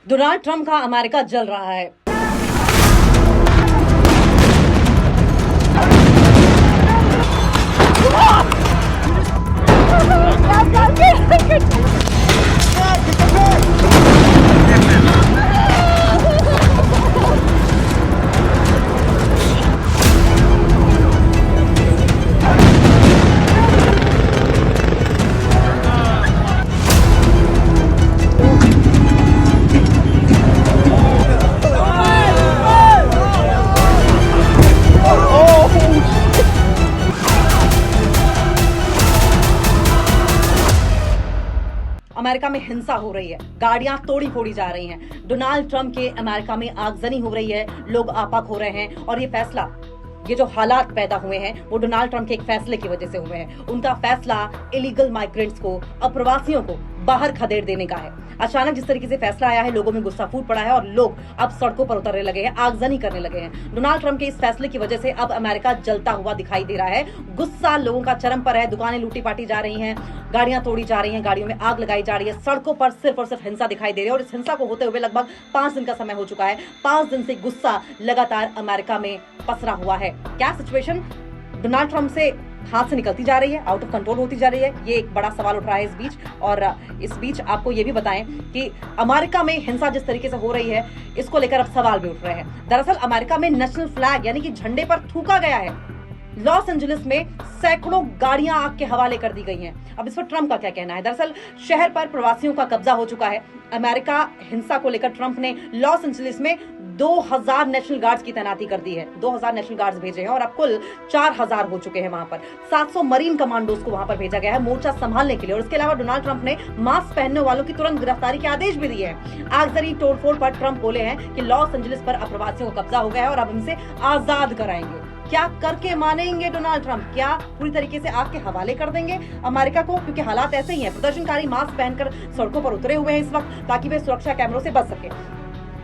Donald Trump का America जल रहा है। अमेरिका में हिंसा हो रही है, गाड़ियां तोड़ी फोड़ी जा रही हैं। डोनाल्ड ट्रंप के अमेरिका में आगजनी हो रही है, लोग आपा खो रहे हैं। और ये जो हालात पैदा हुए हैं वो डोनाल्ड ट्रंप के एक फैसले की वजह से हुए हैं। उनका फैसला इलीगल माइग्रेंट्स को, अप्रवासियों को बाहर खदेड़ देने का है। अचानक जिस तरीके से फैसला आया है, लोगों में गुस्सा फूट पड़ा है और लोग अब सड़कों पर उतरने लगे हैं, आगजनी करने लगे हैं। डोनाल्ड ट्रंप के इस फैसले की वजह से अब अमेरिका जलता हुआ दिखाई दे रहा है। गुस्सा लोगों का चरम पर है। दुकानें लूटी पाटी जा रही हैं, गाड़ियां तोड़ी जा रही हैं, गाड़ियों में आग लगाई जा रही है, सड़कों पर सिर्फ और सिर्फ हिंसा दिखाई दे रही है। और इस हिंसा को होते हुए लगभग 5 दिन का समय हो चुका है। 5 दिन से गुस्सा लगातार अमेरिका में पसरा हुआ है। क्या सिचुएशन डोनाल्ड ट्रंप से हाथ से निकलती जा रही है, आउट ऑफ कंट्रोल होती जा रही है, ये एक बड़ा सवाल उठ रहा है इस बीच। और इस बीच आपको ये भी बताएं कि अमेरिका में हिंसा जिस तरीके से हो रही है, इसको लेकर अब सवाल भी उठ रहे हैं। दरअसल अमेरिका में नेशनल फ्लैग यानी कि झंडे पर थूका गया है। लॉस एंजलिस में सैकड़ों गाड़ियां आग के हवाले कर दी गई हैं। अब इस पर ट्रंप का क्या कहना है? दरअसल शहर पर प्रवासियों का कब्जा हो चुका है। अमेरिका हिंसा को लेकर ट्रंप ने लॉस एंजलिस में 2000 नेशनल गार्ड्स की तैनाती कर दी है। 2000 नेशनल गार्ड्स भेजे हैं और अब कुल 4000 हो चुके हैं वहां पर। 700 मरीन कमांडोज को वहां पर भेजा गया है मोर्चा संभालने के लिए। और इसके अलावा डोनाल्ड ट्रंप ने मास्क पहनने वालों की तुरंत गिरफ्तारी के आदेश भी दिए हैं। आगजनी तोड़फोड़ पर ट्रंप बोले हैं कि लॉस एंजलिस पर अप्रवासियों का कब्जा हो गया है और अब इनसे आजाद कराएंगे। क्या करके मानेंगे डोनाल्ड ट्रंप? क्या पूरी तरीके से आग के हवाले कर देंगे अमेरिका को? क्योंकि हालात ऐसे ही हैं। प्रदर्शनकारी मास्क पहनकर सड़कों पर उतरे हुए हैं इस वक्त, ताकि वे सुरक्षा कैमरों से बच सके।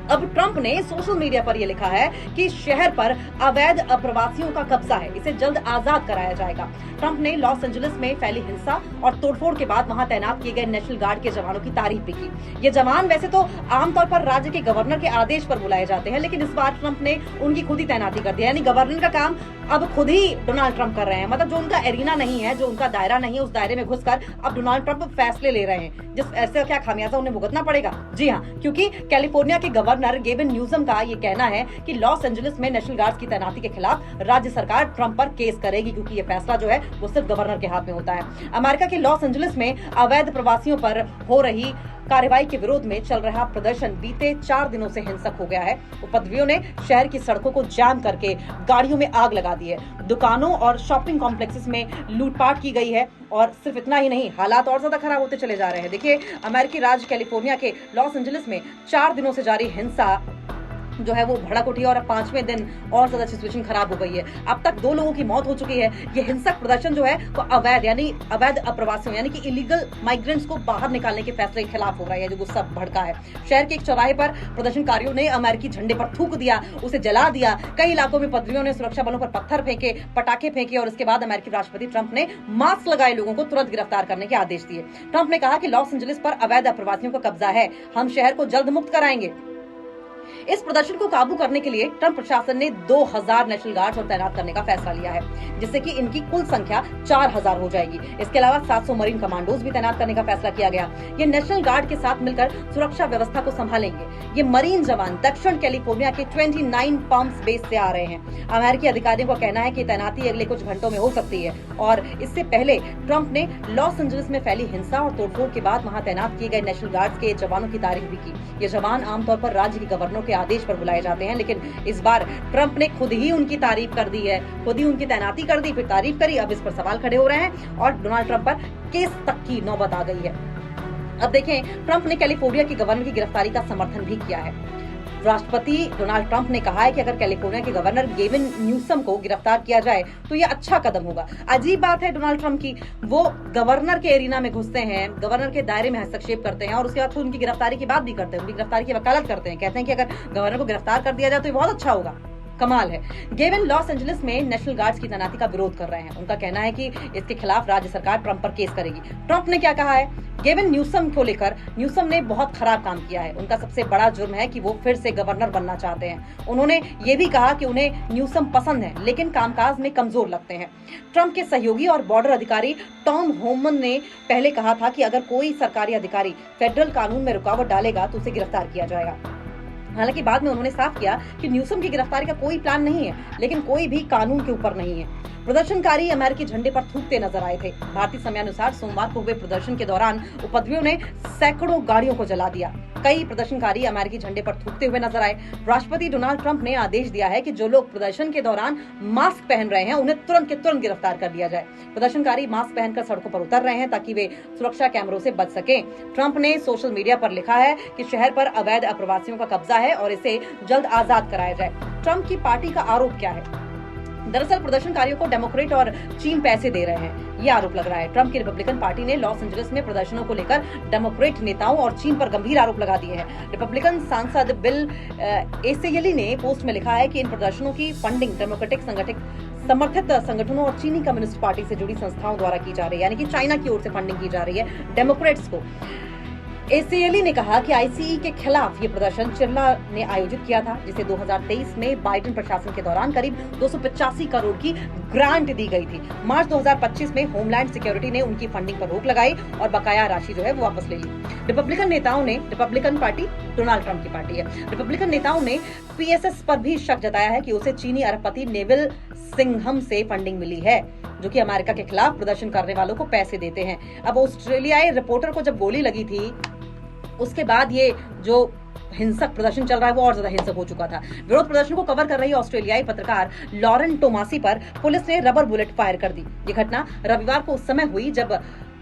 अब ट्रंप ने सोशल मीडिया पर यह लिखा है कि शहर पर अवैध अप्रवासियों का कब्जा है, इसे जल्द आजाद कराया जाएगा। ट्रंप ने लॉस एंजलिस में फैली हिंसा और तोड़फोड़ के बाद वहां तैनात किए गए नेशनल गार्ड के जवानों की तारीफ भी की। ये जवान वैसे तो आमतौर पर राज्य के गवर्नर के आदेश पर बुलाए जाते हैं, लेकिन इस बार ट्रंप ने उनकी खुद ही तैनाती कर दी। यानी गवर्नर का काम अब खुद ही डोनाल्ड ट्रंप कर रहे हैं। मतलब जो उनका एरिना नहीं है, जो उनका दायरा नहीं है, उस दायरे में घुसकर अब डोनाल्ड ट्रंप फैसले ले रहे हैं। जिस ऐसे क्या खामियाजा उन्हें भुगतना पड़ेगा। जी हाँ, क्योंकि कैलिफोर्निया के गवर्नर गेविन न्यूसम का ये कहना है कि लॉस एंजलिस में नेशनल गार्ड्स की तैनाती के खिलाफ राज्य सरकार ट्रंप पर केस करेगी, क्योंकि ये फैसला जो है वो सिर्फ गवर्नर के हाथ में होता है। अमेरिका के लॉस एंजलिस में अवैध प्रवासियों पर हो रही कार्रवाई के विरोध में चल रहा प्रदर्शन बीते 4 दिनों से हिंसक हो गया है। उपद्रवियों ने शहर की सड़कों को जाम करके गाड़ियों में आग लगा दी है। दुकानों और शॉपिंग कॉम्प्लेक्सेस में लूटपाट की गई है। और सिर्फ इतना ही नहीं, हालात और ज्यादा खराब होते चले जा रहे हैं। देखिए, अमेरिकी राज्य कैलिफोर्निया के लॉस एंजलिस में 4 दिनों से जारी हिंसा जो है वो भड़क उठी और अब 5वें दिन और ज्यादा सिचुएशन खराब हो गई है। अब तक 2 लोगों की मौत हो चुकी है। ये हिंसक प्रदर्शन जो है वो अवैध अप्रवासियों यानी कि इलीगल माइग्रेंट्स को बाहर निकालने के फैसले के खिलाफ हो रहा है, जो गुस्सा भड़का है। शहर के एक चौराहे पर प्रदर्शनकारियों ने अमेरिकी झंडे पर थूक दिया, उसे जला दिया। कई इलाकों में उपद्रवियों ने सुरक्षा बलों पर पत्थर फेंके, पटाखे फेंके और इसके बाद अमेरिकी राष्ट्रपति ट्रंप ने मास्क लगाए लोगों को तुरंत गिरफ्तार करने के आदेश दिए। ट्रंप ने कहा कि लॉस एंजलिस पर अवैध अप्रवासियों का कब्जा है, हम शहर को जल्द मुक्त कराएंगे। इस प्रदर्शन को काबू करने के लिए ट्रंप प्रशासन ने 2000 नेशनल गार्ड्स और तैनात करने का फैसला लिया है, जिससे कि इनकी कुल संख्या 4000 हो जाएगी। इसके अलावा 700 मरीन कमांडोज भी तैनात करने का फैसला किया गया। ये नेशनल गार्ड के साथ मिलकर सुरक्षा व्यवस्था को संभालेंगे। ये मरीन जवान दक्षिण कैलिफोर्निया के 29 पम्प्स बेस से आ रहे हैं। अमेरिकी अधिकारियों का कहना है कि तैनाती अगले कुछ घंटों में हो सकती है। और इससे पहले ट्रंप ने लॉस एंजलिस में फैली हिंसा और तोड़फोड़ के बाद वहां तैनात किए गए नेशनल गार्ड के जवानों की तारीफ भी की। ये जवान आमतौर पर राज्य के गवर्नरों के आदेश पर बुलाए जाते हैं, लेकिन इस बार ट्रंप ने खुद ही उनकी तारीफ कर दी है, खुद ही उनकी तैनाती कर दी, फिर तारीफ करी। अब इस पर सवाल खड़े हो रहे हैं और डोनाल्ड ट्रंप पर केस तक की नौबत आ गई है। अब देखें, ट्रंप ने कैलिफोर्निया के गवर्नर की गिरफ्तारी का समर्थन भी किया है। राष्ट्रपति डोनाल्ड ट्रंप ने कहा है कि अगर कैलिफोर्निया के गवर्नर गेविन न्यूसम को गिरफ्तार किया जाए तो यह अच्छा कदम होगा। अजीब बात है डोनाल्ड ट्रंप की, वो गवर्नर के एरिना में घुसते हैं, गवर्नर के दायरे में हस्तक्षेप करते हैं और उसके बाद उनकी गिरफ्तारी की बात भी करते हैं, उनकी गिरफ्तारी की वकालत करते हैं। कहते हैं कि अगर गवर्नर को गिरफ्तार कर दिया जाए तो ये बहुत अच्छा होगा। कमाल है। गेविन लॉस एंजलिस में नेशनल गार्ड्स की तैनाती का विरोध कर रहे हैं। उनका कहना है कि इसके खिलाफ राज्य सरकार ट्रंप पर केस करेगी। ट्रंप ने क्या कहा है? गेविन न्यूसम को लेकर, न्यूसम ने बहुत खराब काम किया है। उनका सबसे बड़ा जुर्म है कि वो फिर से गवर्नर बनना चाहते हैं। उन्होंने ये भी कहा कि उन्हें न्यूसम पसंद है, लेकिन कामकाज में कमजोर लगते हैं। ट्रंप के सहयोगी और बॉर्डर अधिकारी टॉम होमन ने पहले कहा था कि अगर कोई सरकारी अधिकारी फेडरल कानून में रुकावट डालेगा तो उसे गिरफ्तार किया जाएगा। हालांकि बाद में उन्होंने साफ किया कि न्यूसम की गिरफ्तारी का कोई प्लान नहीं है, लेकिन कोई भी कानून के ऊपर नहीं है। प्रदर्शनकारी अमेरिकी झंडे पर थूकते नजर आए थे। भारतीय समयानुसार सोमवार को हुए प्रदर्शन के दौरान उपद्रवियों ने सैकड़ों गाड़ियों को जला दिया। कई प्रदर्शनकारी अमेरिकी झंडे पर थूकते हुए नजर आए। राष्ट्रपति डोनाल्ड ट्रंप ने आदेश दिया है कि जो लोग प्रदर्शन के दौरान मास्क पहन रहे हैं उन्हें तुरंत के तुरंत गिरफ्तार कर लिया जाए। प्रदर्शनकारी मास्क पहनकर सड़कों पर उतर रहे हैं ताकि वे सुरक्षा कैमरों से बच सकें। ट्रंप ने सोशल मीडिया पर लिखा है कि शहर पर अवैध अप्रवासियों का कब्जा है और इसे जल्द आजाद कराया जाए। ट्रंप की पार्टी का आरोप क्या है? दरअसल प्रदर्शनकारियों को डेमोक्रेट और चीन पैसे दे रहे हैं, ये आरोप लग रहा है। ट्रंप की रिपब्लिकन पार्टी ने लॉस एंजलिस में प्रदर्शनों को लेकर डेमोक्रेट नेताओं और चीन पर गंभीर आरोप लगा दिए हैं। रिपब्लिकन सांसद बिल एसेयली ने पोस्ट में लिखा है कि इन प्रदर्शनों की फंडिंग डेमोक्रेटिक समर्थित संगठनों और चीनी कम्युनिस्ट पार्टी से जुड़ी संस्थाओं द्वारा की जा रही है, यानी कि चाइना की ओर से फंडिंग की जा रही है डेमोक्रेट्स को। एसीएलई ने कहा कि आईसीई के खिलाफ ये प्रदर्शन चिरला ने आयोजित किया था, जिसे 2023 में बाइडेन प्रशासन के दौरान करीब 285 करोड़ की ग्रांट दी गई थी। मार्च 2025 में होमलैंड सिक्योरिटी ने उनकी फंडिंग पर रोक लगाई और बकाया राशि जो है वो वापस ले ली। रिपब्लिकन नेताओं ने, रिपब्लिकन पार्टी डोनाल्ड ट्रंप की पार्टी है, रिपब्लिकन नेताओं ने पीएसएस पर भी शक जताया है कि उसे चीनी अरबपति नेविल सिंघम से फंडिंग मिली है, जो कि अमेरिका के खिलाफ प्रदर्शन करने वालों को पैसे देते हैं। अब ऑस्ट्रेलियाई रिपोर्टर को जब गोली लगी थी, उसके बाद ये जो हिंसक प्रदर्शन चल रहा है वो और ज्यादा हिंसक हो चुका था। विरोध प्रदर्शन को कवर कर रही ऑस्ट्रेलियाई पत्रकार लॉरेन टोमासी पर पुलिस ने रबर बुलेट फायर कर दी। ये घटना रविवार को उस समय हुई जब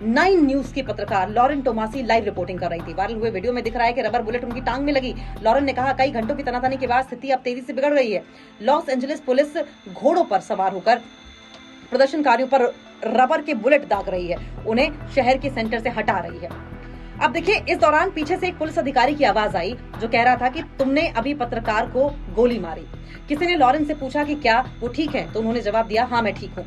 9 न्यूज की पत्रकार लॉरेन टोमासी लाइव रिपोर्टिंग कर रही थी। वायरल हुए वीडियो में दिख रहा है कि रबर बुलेट उनकी टांग में लगी। लॉरेन ने कहा, कई घंटों की तनातनी के बाद स्थिति अब तेजी से बिगड़ रही है। लॉस एंजलिस पुलिस घोड़ों पर सवार होकर प्रदर्शनकारियों पर रबर के बुलेट दाग रही है, उन्हें शहर के सेंटर से हटा रही है। अब देखिए, इस दौरान पीछे से एक पुलिस अधिकारी की आवाज आई जो कह रहा था कि तुमने अभी पत्रकार को गोली मारी। किसी ने लॉरेन से पूछा कि क्या वो ठीक है, तो उन्होंने जवाब दिया, हाँ मैं ठीक हूँ।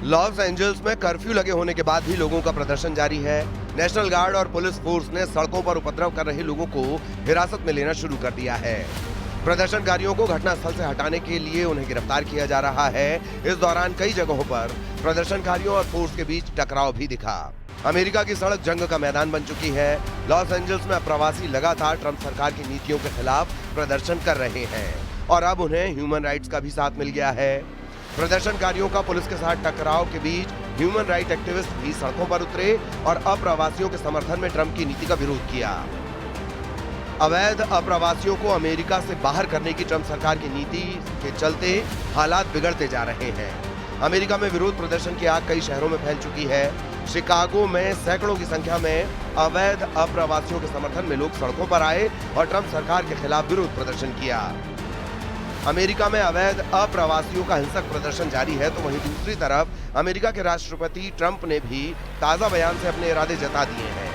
लॉस एंजल्स में कर्फ्यू लगे होने के बाद भी लोगों का प्रदर्शन जारी है। नेशनल गार्ड और पुलिस फोर्स ने सड़कों पर उपद्रव कर रहे लोगों को हिरासत में लेना शुरू कर दिया है। प्रदर्शनकारियों को घटनास्थल से हटाने के लिए उन्हें गिरफ्तार किया जा रहा है। इस दौरान कई जगहों पर प्रदर्शनकारियों और फोर्स के बीच टकराव भी दिखा। अमेरिका की सड़क जंग का मैदान बन चुकी है। लॉस एंजल्स में अप्रवासी लगातार ट्रंप सरकार की नीतियों के खिलाफ प्रदर्शन कर रहे हैं और अब उन्हें ह्यूमन राइट्स का भी साथ मिल गया है। प्रदर्शनकारियों का पुलिस के साथ टकराव के बीच ह्यूमन राइट एक्टिविस्ट भी सड़कों पर उतरे और अप्रवासियों के समर्थन में ट्रंप की नीति का विरोध किया। अवैध अप्रवासियों को अमेरिका से बाहर करने की ट्रंप सरकार की नीति के चलते हालात बिगड़ते जा रहे हैं। अमेरिका में विरोध प्रदर्शन की आग कई शहरों में फैल चुकी है। शिकागो में सैकड़ों की संख्या में अवैध अप्रवासियों के समर्थन में लोग सड़कों पर आए और ट्रंप सरकार के खिलाफ विरोध प्रदर्शन किया। अमेरिका में अवैध अप्रवासियों का हिंसक प्रदर्शन जारी है, तो वहीं दूसरी तरफ अमेरिका के राष्ट्रपति ट्रंप ने भी ताजा बयान से अपने इरादे जता दिए हैं।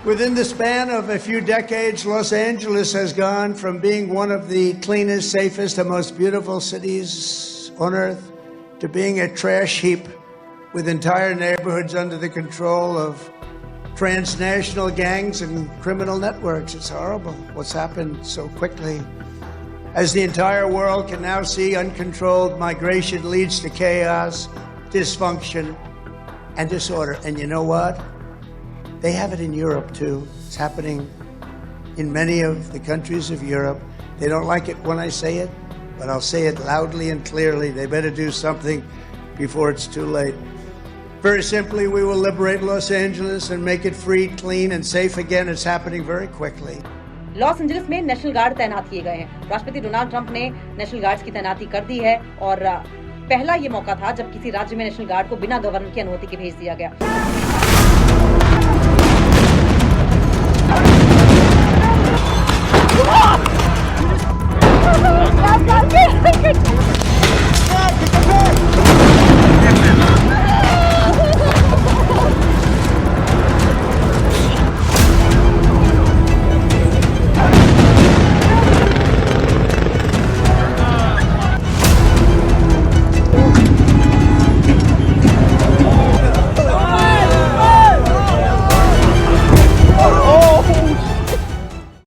Within the span of a few decades, Los Angeles has gone from being one of the cleanest, safest, and most beautiful cities on earth to being a trash heap with entire neighborhoods under the control of transnational gangs and criminal networks. It's horrible what's happened so quickly. As the entire world can now see, uncontrolled migration leads to chaos, dysfunction, and disorder. And you know what? They have it in Europe too. It's happening in many of the countries of Europe. They don't like it when I say it, but I'll say it loudly and clearly. They better do something before it's too late. Very simply, we will liberate Los Angeles and make it free, clean, and safe again. It's happening very quickly. Los Angeles में national guard तैनात किए गए हैं। राष्ट्रपति Donald Trump ने national guards की तैनाती कर दी है और पहला ये मौका था जब किसी राज्य में नेशनल गार्ड को बिना गवर्नर की अनुमति के भेज दिया गया। Get